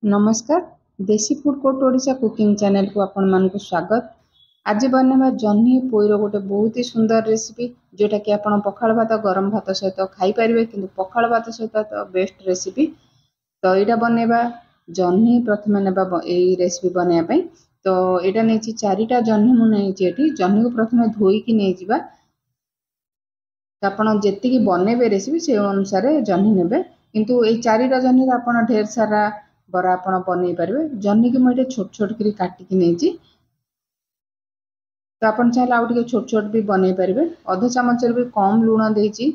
नमस्कार देसी food court Odisha cooking channel को आपण मानक स्वागत। आज बनेबा जह्नी पोईर गोटे बहुत ही सुंदर रेसिपी जोटा कि आपण पखाल भात गरम भात सहित खाई पारिबे किंतु पखाल भात सहित तो बेस्ट रेसिपी। तो यहाँ बनेबा जह्नी प्रथम नेबा यही रेसिपी बनया पई। तो यहाँ नहीं 4टा जह्नी मुझे जह्नी को प्रथम धोईकी नहीं जावा। तो आपण जेतिकी बनेबे रेसिपी से अनुसार जह्नी नेबे किंतु ये 4टा जह्नी आपण ढेर सारा बरा आपण बनै पारे। जह्नी की मुझे छोट छोट करी काटिकी नहीं तो आप चाहिए आउ टे छोट छोट भी बनै पारे। अध चामच भी कम लुण देची।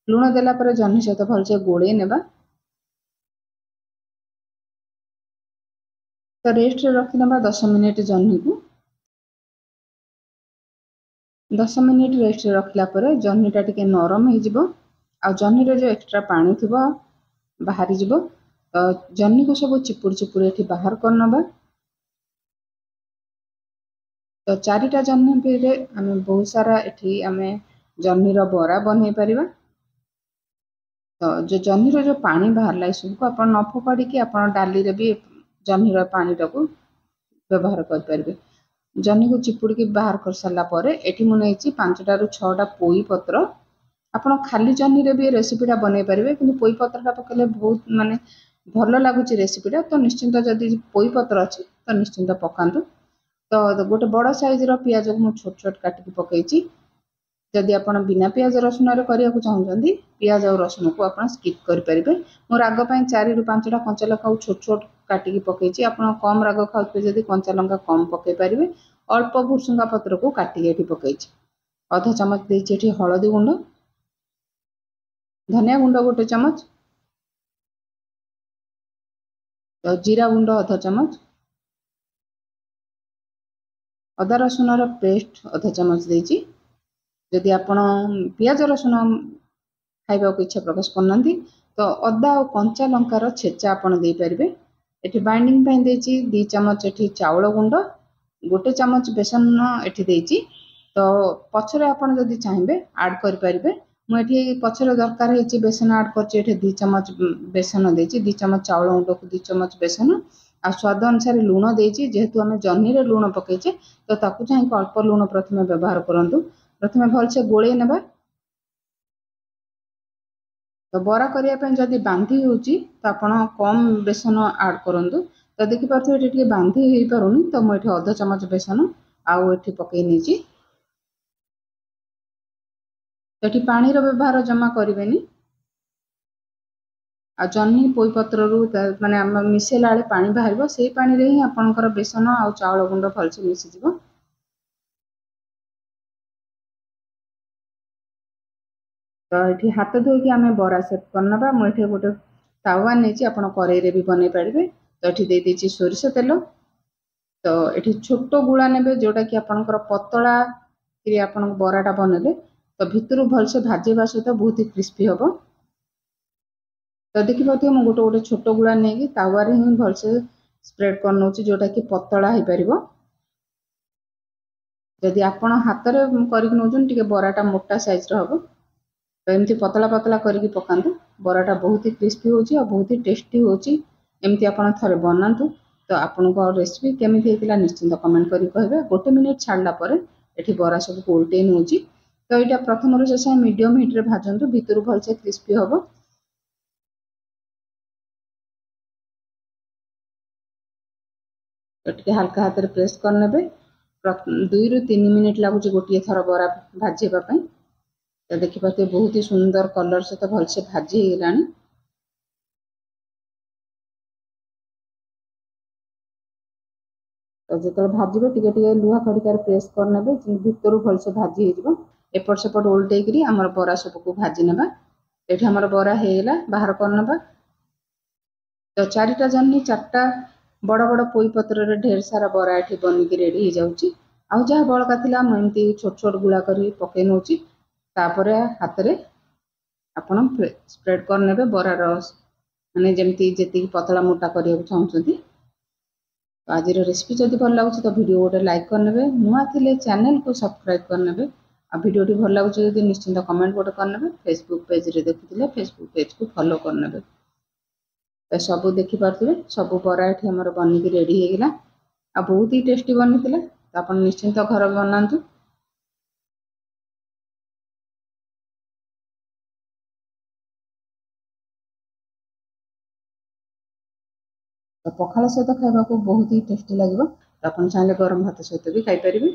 लुण देला पर जह्नी सहित भलसे गोले नेबा। तो रेस्ट रे रखी नेबा 10 मिनिट जह्नी को। 10 मिनिट रेस्ट रे रखला पर जह्नीटा टिके नरम हो जिवो। आ जह्नी रे जो एक्स्ट्रा पानी थिबो बाहरी जिवो। तो जह्नी को सब चिपुड़ चिपुड़ एठी बाहर करनबा। तो 4टा जह्नी रे आमे बहुत सारा एठी आमे जह्नी रो बरा बनै परिबा। तो जो जह्नी रो जो पानी बाहरला सब को आपण न फोपाड़ी कि आपण डाली रे भी जह्नी रो पानी टाको व्यवहार कर परिबे। जह्नी को चिपुड़ के बाहर कर सारला पर एठी मु नैची 5टा रु 6टा पोई पत्र। आपण खाली जह्नी रे भी रेसिपीटा बनै परिबे किंतु पोई पत्रटा पकेले बहुत माने भल लागुची रेसिपीटा। तो निश्चिंत जदि पोई पत्र अछि तो निश्चिंत पकांतु। तो गोटे बड़ साइज रो पियाज को छोट छोट काटिकी पकईची। जदि आपण बिना पियाज रसुन रे करिया को चाहुचंदी पियाज और रसुन को आपण स्किप करि परिबे। मोर राग पई 4 रु 5टा कंचा लंका को छोट छोट काटिकी पकईची। आपण कम राग खाउते जदि कंचा लंका कम पकई परिबे। अल्प भुसुंगा पत्र को काटिकी एठी पकईची। आधा चमच देची एठी हळदी गुंड, धनिया गुंड गोटे चमच, तो जीरा गुंड आधा चमच, अदा रसुन रो पेस्ट आधा चमच देची। जदि आपण पियाज रसुन खाइबा को इच्छा प्रकाश करनांती तो अदा और कंचा लंकार छेचा आपण दे परिबे। एठी बाइंडिंग पई देची 2 चमच एठी चावल गुंड, गोटे चमच बेसन एठी देची। तो पछरे आपण जदि चाहिबे ऐड करि परिबे। मु एठी पछरे दरकार हेची बेसन ऐड करची। एठी 2 चमच बेसन देची, 2 चमच चावल गुंड को 2 चमच बेसन आ स्वाद अनुसार लुण देची। जेहेतु आमे जह्नी रे लुण पकेचे तो ताकू चाहिँ अल्प लुण प्रथमे व्यवहार करंतु। प्रथमे भलसे गोळे नेबा। तो बरा करिया पे जदि बांधी होची तो आपण कम बेसन ऐड करंतु। तो देखि पारथु एठी टिके बांधी हेई पारुनी तो मु एठी आधा चमच बेसन आउ एठी पकई नेची। एठी पानी रो व्यवहार जमा करिवेनी। आ जह्नी पोई पत्र रु माने हम मिसेला आले पानी बाहरिबो सेही पानी रे ही आपनकर बेसन आउ चावल गुंड भलसे मिसि जिवो। तो ये हाथ धोईकी आम बरा सेट करना। मुझे गोटे तावा नहीं आप कड़ई भी बन पारे। तो ये दे दीची सोरिष तेल। तो ये छोट गुड़ा ने जोटा कि आपंकर पतला आप बराटा बनले तो भितर भलसे भाजवा सहित बहुत ही क्रिस्पी हम। तो देखिए मुझे गोटे गोटे छोट गुड़ा नहीं तावा ही भलसे स्प्रेड कर नौ जोटा कि पतला हो पार। जदि आप हाथ में कर बराटा मोटा साइज हम तो एमती पतला पतला करके पकातु। बराटा बहुत ही क्रिस्पी होची और बहुत ही टेस्टी होची। एमती आपण थरे बनातु। तो आपन को रेसिपी केमिति हेतिला निश्चिंत कमेंट करी कहबे। गोटे मिनिट छाड़ला परे एठी बरा सब को उल्टे नउची। तो एटा प्रथम रो शेष मीडियम हीट रे भाजंतु भितरु भलसे क्रिस्पी होबो। एटके हल्का हाथ रे प्रेस कर नेबे। 2 रु 3 मिनिट लागुची गोटिए थर बरा भाजीबा पई। तो देखि पाते बहुत ही सुंदर कलर से तो भलसे भाजी हेलानी। तो जो भाजबे टिके टिके लुहा खड़िकार प्रेस करने भितर भलसे भाजी हो एपट सेपट उल्टे आमर बरा सबको भाजी नेबा। ये आमर बरा हेला बाहर करनबा। तो 4टा जह्नी 4टा बड़ बड़ पोई पत्र रे ढेर सारा बरा एठी बनिकी रेडी हो जाउची। आउ जहा बळका थिला म एमती छोट छोट गुला करी पके नउची। तापरे हाथ रे आपण स्प्रेड कर नेबे बरा रस माने जेमती जेती पतला मोटा करिया चाहउछंती। तो आज रेसिपी जदि भल लगे तो वीडियो गोटे लाइक करने। नुआ थिले चैनल को सब्सक्राइब करने। आ वीडियो भल लगे जदि निश्चिंत कमेंट गोटे करने। फेसबुक पेज रे देखुथिले फेसबुक पेज को फॉलो करने। तो सब देखिपे सब बरा ये आमर बनिकी रेडी होगा आ बहुत ही टेस्टी बनी तो आप निश्चिंत घर बनातु। तो पखाल सहित खाइबा बहुत ही टेस्टी लगे। आप चाहिए गरम भात सहित भी खाई पारिबे।